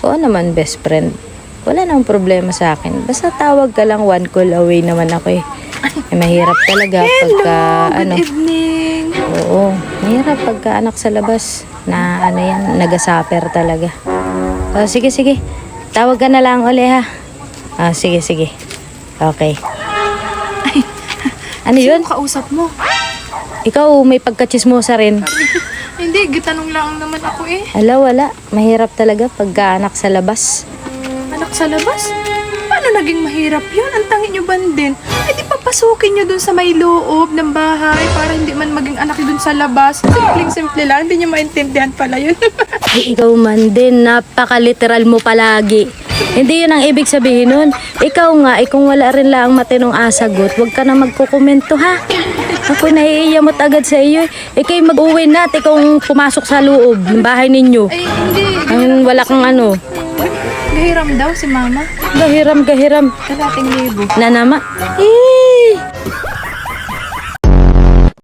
Oo naman, best friend. Wala namang problema sa akin. Basta tawag ka lang, one call away naman ako eh. Mahirap talaga pagka Good evening. Oo, mahirap pagka anak sa labas na nagasuffer talaga. Sige, sige. Tawag ka na lang uli ha. Sige, sige. Okay. Ano yun? Sino kausap mo? Ikaw may pagkachismosa rin. Hindi, gitanong lang naman ako eh. Wala. Mahirap talaga pagka anak sa labas. Anak sa labas? Paano naging mahirap yun? Ang tangi nyo ba din? Eh di papasukin nyo dun sa may loob ng bahay para hindi man maging anak dun sa labas. Simpleng-simple lang, hindi nyo maintindihan pala yun. Ikaw man din, napaka-literal mo palagi. Hindi yun ang ibig sabihin nun. Ikaw nga, kung wala rin lang matinong asagot, huwag ka na magkukomento ha. Ako naiiyamot agad sa iyo. Ikay mag-uwi na, kung pumasok sa loob ng bahay ninyo. Ay, hindi. Ang wala kang ano. Gahiram daw si mama. Gahiram. Kalating libo. Na nama.